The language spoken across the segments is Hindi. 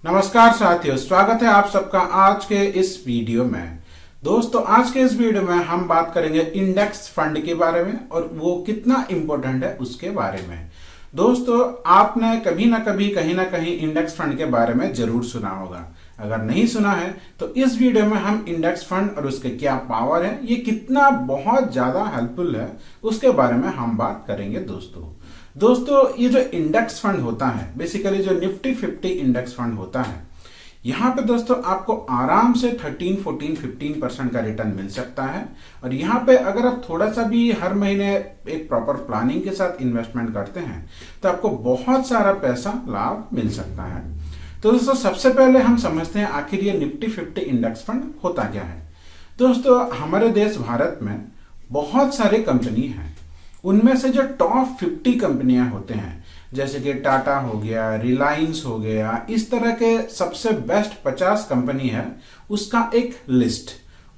नमस्कार साथियों, स्वागत है आप सबका आज के इस वीडियो में। दोस्तों, आज के इस वीडियो में हम बात करेंगे इंडेक्स फंड के बारे में और वो कितना इंपॉर्टेंट है उसके बारे में। दोस्तों, आपने कभी ना कभी कहीं ना कहीं इंडेक्स फंड के बारे में जरूर सुना होगा। अगर नहीं सुना है तो इस वीडियो में हम इंडेक्स फंड और उसके क्या पावर है, ये कितना बहुत ज्यादा हेल्पफुल है, उसके बारे में हम बात करेंगे। दोस्तों, ये जो इंडेक्स फंड होता है, बेसिकली जो निफ्टी 50 इंडेक्स फंड होता है, यहाँ पे दोस्तों आपको आराम से 13, 14, 15% का रिटर्न मिल सकता है। और यहाँ पे अगर आप थोड़ा सा भी हर महीने एक प्रॉपर प्लानिंग के साथ इन्वेस्टमेंट करते हैं तो आपको बहुत सारा पैसा लाभ मिल सकता है। तो दोस्तों, सबसे पहले हम समझते हैं आखिर ये निफ्टी 50 इंडेक्स फंड होता क्या है। दोस्तों, हमारे देश भारत में बहुत सारे कंपनी हैं। उनमें से जो टॉप 50 कंपनियां होते हैं, जैसे कि टाटा हो गया, रिलायंस हो गया, इस तरह के सबसे बेस्ट 50 कंपनी है, उसका एक लिस्ट।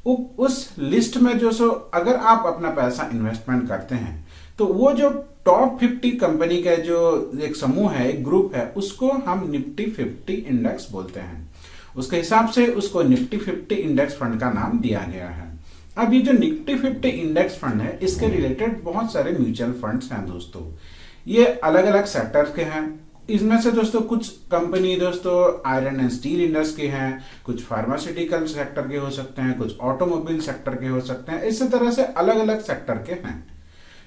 उस लिस्ट में जो सो अगर आप अपना पैसा इन्वेस्टमेंट करते हैं तो वो जो टॉप 50 कंपनी का जो एक समूह है, एक ग्रुप है, उसको हम निफ्टी 50 इंडेक्स बोलते हैं। उसके हिसाब से उसको निफ्टी 50 इंडेक्स फंड का नाम दिया गया है। अब ये जो निफ्टी 50 इंडेक्स फंड है, इसके रिलेटेड बहुत सारे म्यूचुअल फंड्स हैं। दोस्तों, ये अलग अलग सेक्टर्स के हैं। इसमें से दोस्तों कुछ कंपनी दोस्तों आयरन एंड स्टील इंडस्ट्री के हैं, कुछ फार्मास्यूटिकल सेक्टर के हो सकते हैं, कुछ ऑटोमोबाइल सेक्टर के हो सकते हैं। इसी तरह से अलग अलग सेक्टर के हैं।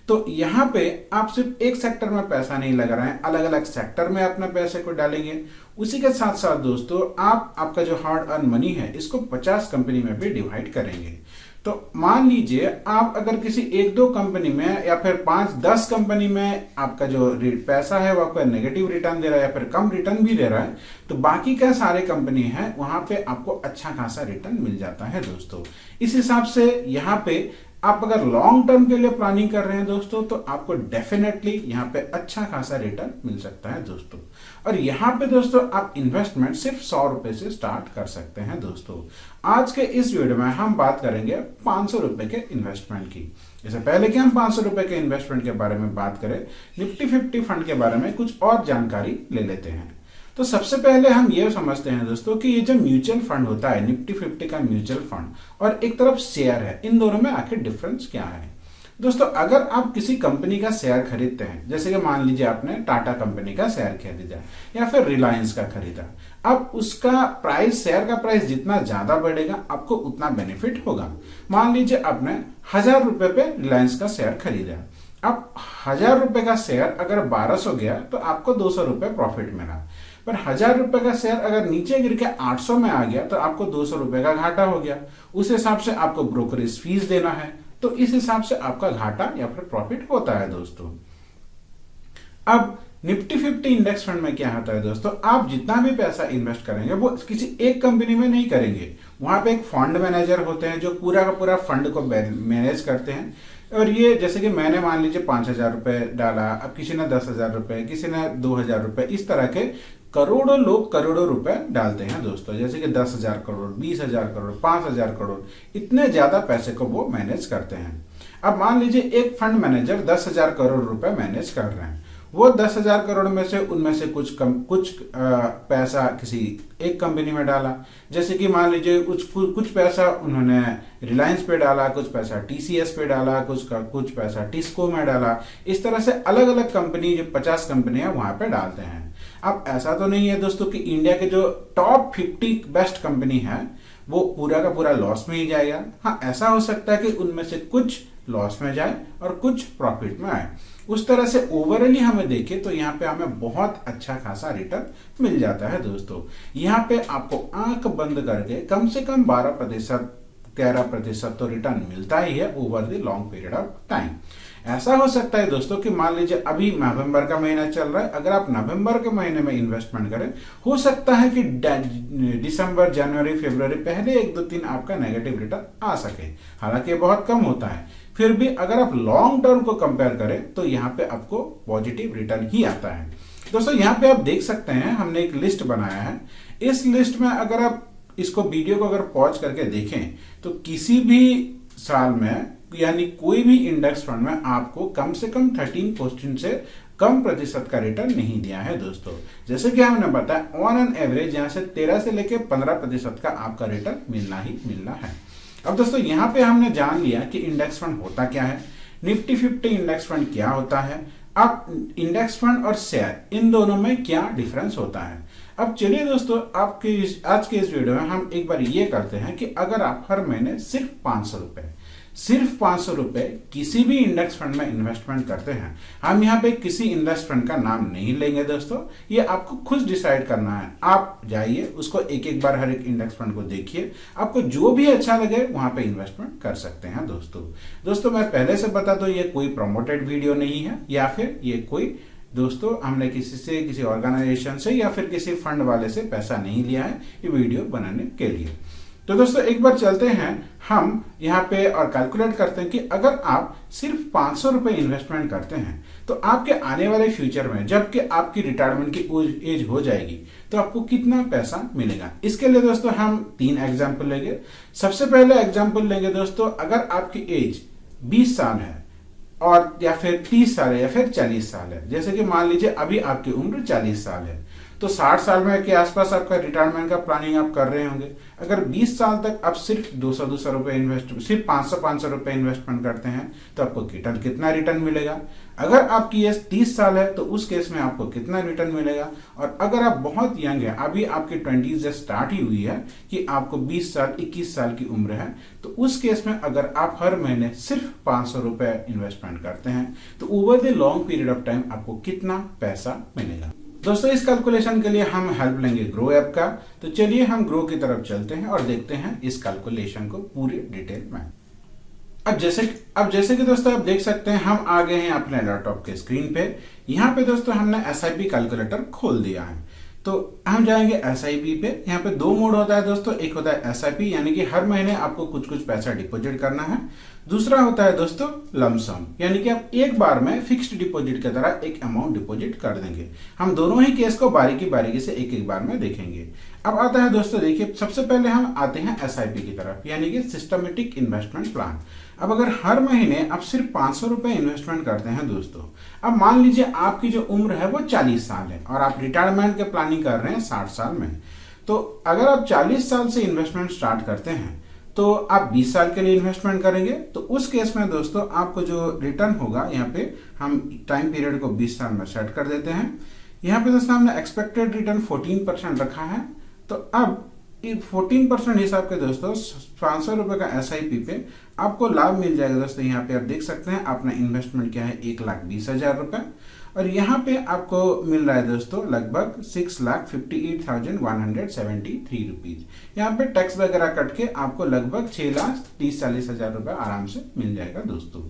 तो यहाँ पे आप सिर्फ एक सेक्टर में पैसा नहीं लगा रहे हैं, अलग अलग सेक्टर में अपने पैसे को डालेंगे। उसी के साथ साथ दोस्तों आप आपका जो हार्ड अर्न मनी है, इसको 50 कंपनी में भी डिवाइड करेंगे। तो मान लीजिए आप अगर किसी एक दो कंपनी में या फिर 5-10 कंपनी में आपका जो पैसा है वो आपको नेगेटिव रिटर्न दे रहा है या फिर कम रिटर्न भी दे रहा है, तो बाकी का सारे कंपनी है वहां पे आपको अच्छा खासा रिटर्न मिल जाता है। दोस्तों, इस हिसाब से यहाँ पे आप अगर लॉन्ग टर्म के लिए प्लानिंग कर रहे हैं दोस्तों, तो आपको डेफिनेटली यहाँ पे अच्छा खासा रिटर्न मिल सकता है दोस्तों। और यहाँ पे दोस्तों आप इन्वेस्टमेंट सिर्फ 100 रुपए से स्टार्ट कर सकते हैं। दोस्तों, आज के इस वीडियो में हम बात करेंगे 500 रुपए के इन्वेस्टमेंट की। इससे पहले कि हम 500 रुपए के इन्वेस्टमेंट के बारे में बात करें, निफ्टी 50 फंड के बारे में कुछ और जानकारी ले लेते हैं। तो सबसे पहले हम ये समझते हैं दोस्तों कि ये जो म्यूचुअल फंड होता है, निफ्टी 50 का म्यूचुअल फंड और एक तरफ शेयर है, इन दोनों में आखिर डिफरेंस क्या है। दोस्तों, अगर आप किसी कंपनी का शेयर खरीदते हैं, जैसे कि मान लीजिए आपने टाटा कंपनी का शेयर खरीदा या फिर रिलायंस का खरीदा, अब उसका प्राइस, शेयर का प्राइस जितना ज्यादा बढ़ेगा आपको उतना बेनिफिट होगा। मान लीजिए आपने 1000 रुपए पे रिलायंस का शेयर खरीदा। अब 1000 रुपए का शेयर अगर 1200 गया तो आपको 200 रुपए प्रॉफिट मिला। पर 1000 रुपए का शेयर अगर नीचे गिर के 800 में आ गया तो आपको 200 रुपए का घाटा हो गया। उस हिसाब से आपको ब्रोकरेज फीस देना है, तो इस हिसाब से आपका घाटा या फिर प्रॉफिट होता है। दोस्तों, अब निफ्टी 50 इंडेक्स फंड में क्या होता है दोस्तों, आप जितना भी पैसा इन्वेस्ट करेंगे वो किसी एक कंपनी में नहीं करेंगे। वहां पे एक फंड मैनेजर होते हैं जो पूरा का पूरा फंड को मैनेज करते हैं। और ये जैसे कि मैंने मान लीजिए 5000 रुपए डाला, अब किसी ने 10,000 रुपए, किसी ने 2000 रुपए, इस तरह के करोड़ों लोग करोड़ों रुपए डालते हैं। दोस्तों, जैसे कि 10,000 करोड़, 20,000 करोड़, 5,000 करोड़, इतने ज्यादा पैसे को वो मैनेज करते हैं। अब मान लीजिए एक फंड मैनेजर 10,000 करोड़ रुपए मैनेज कर रहे हैं। वो 10,000 करोड़ में से उनमें से कुछ पैसा किसी एक कंपनी में डाला। जैसे कि मान लीजिए कुछ पैसा उन्होंने रिलायंस पे डाला, कुछ पैसा टीसीएस पे डाला, कुछ पैसा टिस्को में डाला। इस तरह से अलग अलग कंपनी, जो 50 कंपनी है, वहां पे डालते हैं। अब ऐसा तो नहीं है दोस्तों कि इंडिया के जो टॉप 50 बेस्ट कंपनी है वो पूरा का पूरा लॉस में ही जाएगा। हाँ, ऐसा हो सकता है कि उनमें से कुछ लॉस में जाए और कुछ प्रॉफिट में आए। उस तरह से ओवरऑली हमें देखें तो यहाँ पे हमें बहुत अच्छा खासा रिटर्न मिल जाता है। दोस्तों, यहाँ पे आपको आंख बंद करके कम से कम 12%, 13% तो रिटर्न मिलता ही है over the long period of time. ऐसा हो सकता है दोस्तों कि मान लीजिए अभी नवंबर का महीना चल रहा है, अगर आप नवंबर के महीने में इन्वेस्टमेंट करें, हो सकता है कि दिसंबर, जनवरी, फरवरी पहले 1-2 दिन आपका नेगेटिव रिटर्न आ सके। हालांकि बहुत कम होता है, फिर भी अगर आप लॉन्ग टर्म को कंपेयर करें तो यहाँ पे आपको पॉजिटिव रिटर्न ही आता है। दोस्तों, यहाँ पे आप देख सकते हैं हमने एक लिस्ट बनाया है। इस लिस्ट में अगर आप इसको वीडियो को अगर पॉज करके देखें तो किसी भी साल में, यानी कोई भी इंडेक्स फंड में आपको कम से कम 13% से कम प्रतिशत का रिटर्न नहीं दिया है दोस्तों। जैसे कि हमने बताया ऑन एन एवरेज यहाँ से 13 से लेकर 15% का आपका रिटर्न मिलना ही मिलना है। अब दोस्तों यहाँ पे हमने जान लिया कि इंडेक्स फंड होता क्या है, निफ्टी 50 इंडेक्स फंड क्या होता है। अब इंडेक्स फंड और शेयर इन दोनों में क्या डिफरेंस होता है। अब चलिए दोस्तों आज के इस वीडियो में हम एक बार ये करते हैं कि अगर आप हर महीने सिर्फ 500 रुपए किसी भी इंडेक्स फंड में इन्वेस्टमेंट करते हैं, हम यहाँ पे किसी इंडेक्स फंड का नाम नहीं लेंगे दोस्तों, ये आपको खुद डिसाइड करना है। आप जाइए उसको एक एक बार हर एक इंडेक्स फंड को देखिए, आपको जो भी अच्छा लगे वहां पे इन्वेस्टमेंट कर सकते हैं दोस्तों मैं पहले से बता दूं ये कोई प्रमोटेड वीडियो नहीं है या फिर ये कोई दोस्तों हमने किसी ऑर्गेनाइजेशन से या फिर किसी फंड वाले से पैसा नहीं लिया है ये वीडियो बनाने के लिए। तो दोस्तों एक बार चलते हैं हम यहाँ पे और कैलकुलेट करते हैं कि अगर आप सिर्फ 500 रुपए इन्वेस्टमेंट करते हैं तो आपके आने वाले फ्यूचर में जबकि आपकी रिटायरमेंट की एज हो जाएगी तो आपको कितना पैसा मिलेगा। इसके लिए दोस्तों हम 3 एग्जाम्पल लेंगे। सबसे पहले एग्जाम्पल लेंगे दोस्तों, अगर आपकी एज 20 साल है और या फिर 30 साल है या फिर 40 साल है, जैसे कि मान लीजिए अभी आपकी उम्र 40 साल है तो 60 साल में के आसपास आपका रिटायरमेंट का प्लानिंग आप कर रहे होंगे। अगर 20 साल तक आप सिर्फ 200 रुपए सिर्फ 500 रुपए इन्वेस्टमेंट करते हैं तो आपको कितना रिटर्न मिलेगा। अगर आपकी एज 30 साल है तो उस केस में आपको कितना रिटर्न मिलेगा। और अगर आप बहुत यंग है, अभी आपकी 20s स्टार्ट ही हुई है कि आपको 20 साल 21 साल की उम्र है, तो उस केस में अगर आप हर महीने सिर्फ 500 रुपए इन्वेस्टमेंट करते हैं तो over the long period of time आपको कितना पैसा मिलेगा। दोस्तों इस कैलकुलेशन के लिए हम हेल्प लेंगे ग्रो ऐप का। तो चलिए हम ग्रो की तरफ चलते हैं और देखते हैं इस कैलकुलेशन को पूरी डिटेल में। अब जैसे कि दोस्तों आप देख सकते हैं हम आ गए हैं अपने लैपटॉप के स्क्रीन पे। यहाँ पे दोस्तों हमने एसआईपी कैलकुलेटर खोल दिया है तो हम जाएंगे एसआईपी पे। यहाँ पे 2 मोड होता है दोस्तों, एक होता है एसआईपी यानी कि हर महीने आपको कुछ पैसा डिपॉजिट करना है। दूसरा होता है दोस्तों लमसम यानी कि आप एक बार में फिक्स्ड डिपॉजिट की तरह एक अमाउंट डिपॉजिट कर देंगे। हम दोनों ही केस को बारीकी से एक बार में देखेंगे। अब आता है दोस्तों देखिए, सबसे पहले हम आते हैं एसआईपी की तरफ यानी कि सिस्टमेटिक इन्वेस्टमेंट प्लान। अब अगर हर महीने आप सिर्फ 500 रुपए इन्वेस्टमेंट करते हैं दोस्तों, अब मान लीजिए आपकी जो उम्र है वो 40 साल है और आप रिटायरमेंट के प्लानिंग कर रहे हैं 60 साल में, तो अगर आप 40 साल से इन्वेस्टमेंट स्टार्ट करते हैं तो आप 20 साल के लिए इन्वेस्टमेंट करेंगे तो उस केस में दोस्तों आपको जो रिटर्न होगा, यहाँ पे हम टाइम पीरियड को 20 साल में सेट कर देते हैं। यहाँ पे दोस्तों हमने एक्सपेक्टेड रिटर्न 14% रखा है। तो अब 14% हिसाब के दोस्तों 500 रुपए का एसआईपी पे आपको लाभ मिल जाएगा दोस्तों। यहाँ पे आप देख सकते हैं आपने इन्वेस्टमेंट किया है 1,20,000 रुपए और यहाँ पे आपको मिल रहा है दोस्तों लगभग 6,58,173 रुपीज। यहाँ पे टैक्स वगैरह कट के आपको लगभग 6,30,40,000 रुपए आराम से मिल जाएगा दोस्तों।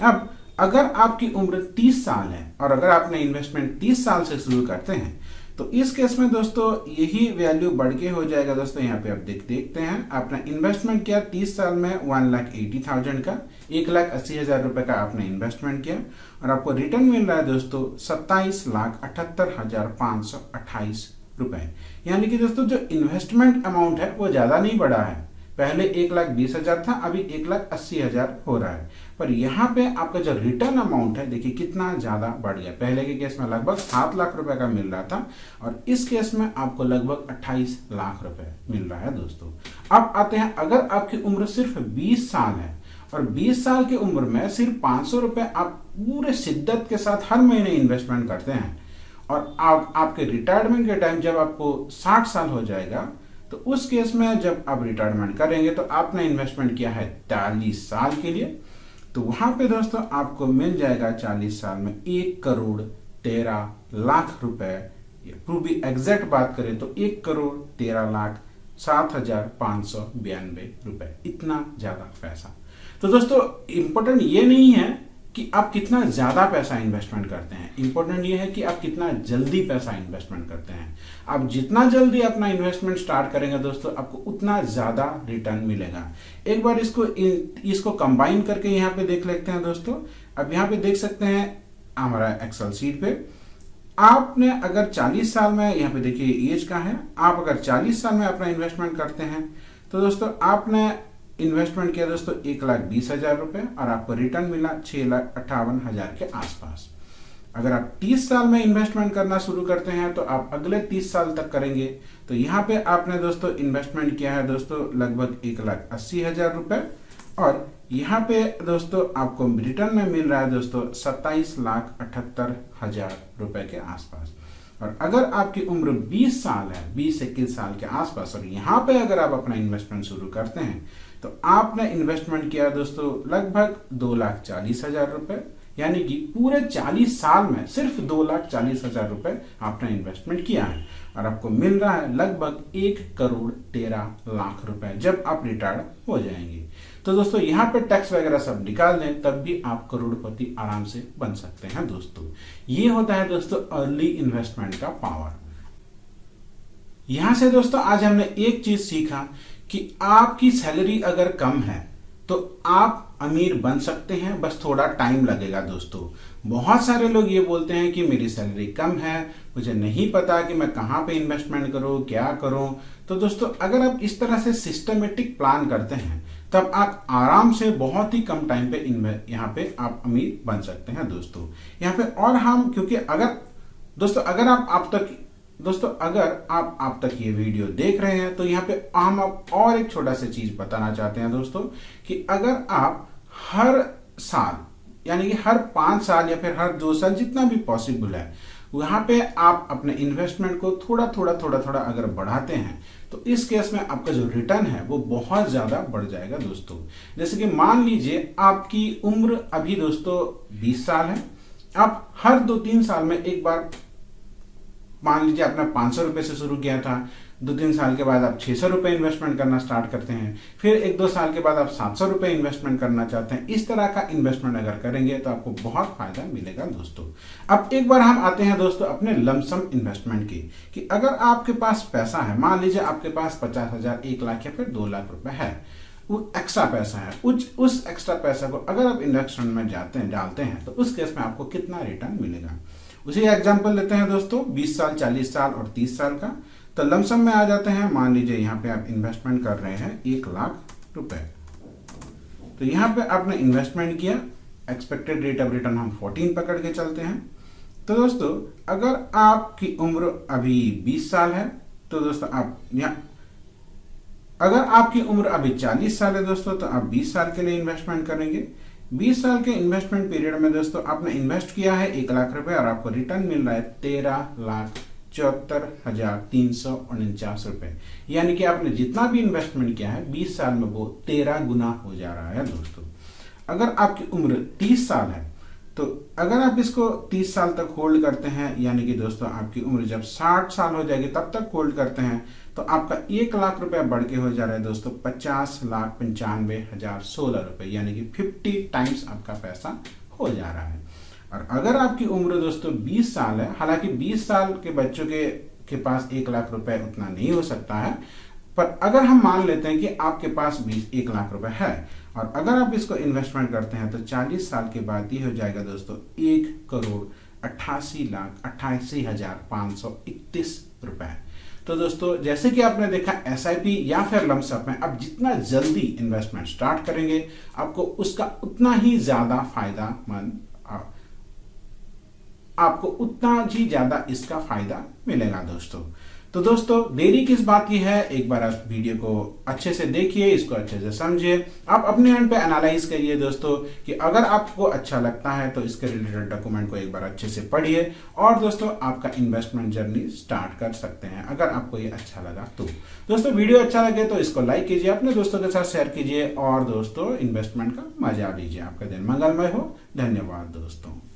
अब अगर आपकी उम्र 30 साल है और अगर आपने इन्वेस्टमेंट 30 साल से शुरू करते हैं तो इस केस में दोस्तों यही वैल्यू बढ़ के हो जाएगा दोस्तों। यहाँ पे आप देखते हैं आपने इन्वेस्टमेंट किया 30 साल में 1,80,000 का, 1,80,000 रुपए का आपने इन्वेस्टमेंट किया और आपको रिटर्न मिल रहा है दोस्तों 27,78,528 रुपए। यानी कि दोस्तों जो इन्वेस्टमेंट अमाउंट है वो ज्यादा नहीं बढ़ा है, पहले 1,20,000 था अभी 1,80,000 हो रहा है, पर यहाँ पे आपका जो रिटर्न अमाउंट है देखिए कितना ज्यादा बढ़ गया। पहले के केस में लगभग 7 लाख रुपए का मिल रहा था और इस केस में आपको लगभग 28 लाख रुपए मिल रहा है दोस्तों। अब आते हैं, अगर आपकी उम्र सिर्फ 20 साल है और 20 साल की उम्र में सिर्फ 500 रुपए आप पूरे शिद्दत के साथ हर महीने इन्वेस्टमेंट करते हैं और आपके रिटायरमेंट के टाइम जब आपको 60 साल हो जाएगा तो उस केस में जब आप रिटायरमेंट करेंगे तो आपने इन्वेस्टमेंट किया है 40 साल के लिए, तो वहां पे दोस्तों आपको मिल जाएगा 40 साल में 1,13,00,000 रुपए। टू बी एग्जैक्ट बात करें तो 1,13,07,592 रुपए, इतना ज्यादा पैसा। तो दोस्तों इंपॉर्टेंट ये नहीं है कि आप कितना ज्यादा पैसा इन्वेस्टमेंट करते हैं, इंपॉर्टेंट ये है कि आप कितना जल्दी पैसा इन्वेस्टमेंट करते हैं। आप जितना जल्दी अपना इन्वेस्टमेंट स्टार्ट करेंगे दोस्तों आपको उतना ज्यादा रिटर्न मिलेगा। एक बार इसको कंबाइन करके यहाँ पे देख लेते हैं दोस्तों। अब यहाँ पे देख सकते हैं हमारा एक्सेल शीट पे, आपने अगर 40 साल में, यहाँ पे देखिए एज का है, आप अगर 40 साल में अपना इन्वेस्टमेंट करते हैं तो दोस्तों आपने इन्वेस्टमेंट किया दोस्तों 1,20,000 रुपए और आपको रिटर्न मिला 6,58,000 के आसपास। अगर आप 30 साल में इन्वेस्टमेंट करना शुरू करते हैं तो आप अगले 30 साल तक करेंगे। तो यहाँ पे आपने दोस्तों इन्वेस्टमेंट किया है दोस्तों लगभग 1,80,000 रुपए, और यहाँ पे दोस्तों आपको रिटर्न में मिल रहा है दोस्तों 27,78,000 रुपए के आसपास। और अगर आपकी उम्र 20 साल है, 20-21 साल के आसपास, और यहाँ पे अगर आप अपना इन्वेस्टमेंट शुरू करते हैं तो आपने इन्वेस्टमेंट किया दोस्तों लगभग 2,40,000 रुपए, यानी कि पूरे 40 साल में सिर्फ 2,40,000 रुपए आपने इन्वेस्टमेंट किया है, और आपको मिल रहा है लगभग 1,13,00,000 रुपए जब आप रिटायर्ड हो जाएंगे। तो दोस्तों यहाँ पे टैक्स वगैरह सब निकाल दें तब भी आप करोड़पति आराम से बन सकते हैं दोस्तों। ये होता है दोस्तों अर्ली इन्वेस्टमेंट का पावर। यहां से दोस्तों आज हमने एक चीज सीखा कि आपकी सैलरी अगर कम है तो आप अमीर बन सकते हैं, बस थोड़ा टाइम लगेगा दोस्तों। बहुत सारे लोग ये बोलते हैं कि मेरी सैलरी कम है, मुझे नहीं पता कि मैं कहां पे इन्वेस्टमेंट करूं, क्या करूं। तो दोस्तों अगर आप इस तरह से सिस्टमेटिक प्लान करते हैं तब आप आराम से बहुत ही कम टाइम पे यहाँ पे आप अमीर बन सकते हैं दोस्तों। यहाँ पे और हम क्योंकि अगर दोस्तों अगर आप तक ये वीडियो देख रहे हैं तो यहाँ पे हम आप और एक छोटा सा चीज बताना चाहते हैं दोस्तों कि अगर आप हर साल यानी कि हर 5 साल या फिर हर 2 साल जितना भी पॉसिबल है वहां पे आप अपने इन्वेस्टमेंट को थोड़ा थोड़ा अगर बढ़ाते हैं तो इस केस में आपका जो रिटर्न है वो बहुत ज्यादा बढ़ जाएगा दोस्तों। जैसे कि मान लीजिए आपकी उम्र अभी दोस्तों 20 साल है, आप हर 2-3 साल में एक बार, मान लीजिए आपने 500 रुपए से शुरू किया था, 2-3 साल के बाद आप 600 रुपए इन्वेस्टमेंट करना स्टार्ट करते हैं, फिर 1-2 साल के बाद आप 700 रुपए इन्वेस्टमेंट करना चाहते हैं। इस तरह का इन्वेस्टमेंट अगर करेंगे तो आपको बहुत फायदा मिलेगा दोस्तों। अब एक बार हम आते हैं दोस्तों अपने लमसम इन्वेस्टमेंट की, कि अगर आपके पास पैसा है, मान लीजिए आपके पास 50,000, 1 लाख या फिर 2 लाख रुपए है, वो एक्स्ट्रा पैसा है, उस एक्स्ट्रा पैसा को अगर आप इन्वेस्टमेंट में डालते हैं तो उस केस में आपको कितना रिटर्न मिलेगा। उसी एग्जांपल लेते हैं दोस्तों 20 साल, 40 साल और 30 साल का। तो लमसम में आ जाते हैं, मान लीजिए यहाँ पे आप इन्वेस्टमेंट कर रहे हैं 1 लाख रुपए। तो यहाँ पे आपने इन्वेस्टमेंट किया, एक्सपेक्टेड रेट ऑफ रिटर्न हम 14 पकड़ के चलते हैं। तो दोस्तों अगर आपकी उम्र अभी 20 साल है तो दोस्तों आप अगर आपकी उम्र अभी 40 साल है दोस्तों तो आप 20 साल के लिए इन्वेस्टमेंट करेंगे। 20 साल के इन्वेस्टमेंट पीरियड में दोस्तों आपने इन्वेस्ट किया है 1 लाख रुपए और आपको रिटर्न मिल रहा है 13,74,349 रुपए, यानी कि आपने जितना भी इन्वेस्टमेंट किया है 20 साल में वो 13 गुना हो जा रहा है दोस्तों। अगर आपकी उम्र 30 साल है तो अगर आप इसको 30 साल तक होल्ड करते हैं, यानी कि दोस्तों आपकी उम्र जब 60 साल हो जाएगी तब तक होल्ड करते हैं, तो आपका 1 लाख रुपए बढ़ के हो जा रहा है दोस्तों 50,95,016 रुपए, यानी कि 50 टाइम्स आपका पैसा हो जा रहा है। और अगर आपकी उम्र दोस्तों 20 साल है, हालांकि 20 साल के बच्चों के पास 1 लाख रुपए उतना नहीं हो सकता है, पर अगर हम मान लेते हैं कि आपके पास 1 लाख रुपए है और अगर आप इसको इन्वेस्टमेंट करते हैं तो 40 साल के बाद ये हो जाएगा दोस्तों 1,88,88,531 रुपए। तो दोस्तों जैसे कि आपने देखा एसआईपी या फिर लमसम में आप जितना जल्दी इन्वेस्टमेंट स्टार्ट करेंगे आपको उसका उतना ही ज्यादा फायदामंद, आपको उतना ही ज्यादा इसका फायदा मिलेगा दोस्तों। तो दोस्तों देरी किस बात की है, एक बार आप वीडियो को अच्छे से देखिए, इसको अच्छे से समझिए, आप अपने एंड पे एनालाइज करिए दोस्तों कि अगर आपको अच्छा लगता है तो इसके रिलेटेड डॉक्यूमेंट को एक बार अच्छे से पढ़िए और दोस्तों आपका इन्वेस्टमेंट जर्नी स्टार्ट कर सकते हैं अगर आपको ये अच्छा लगा तो। दोस्तों वीडियो अच्छा लगे तो इसको लाइक कीजिए, अपने दोस्तों के साथ शेयर कीजिए और दोस्तों इन्वेस्टमेंट का मजा लीजिए। आपका दिन मंगलमय हो। धन्यवाद दोस्तों।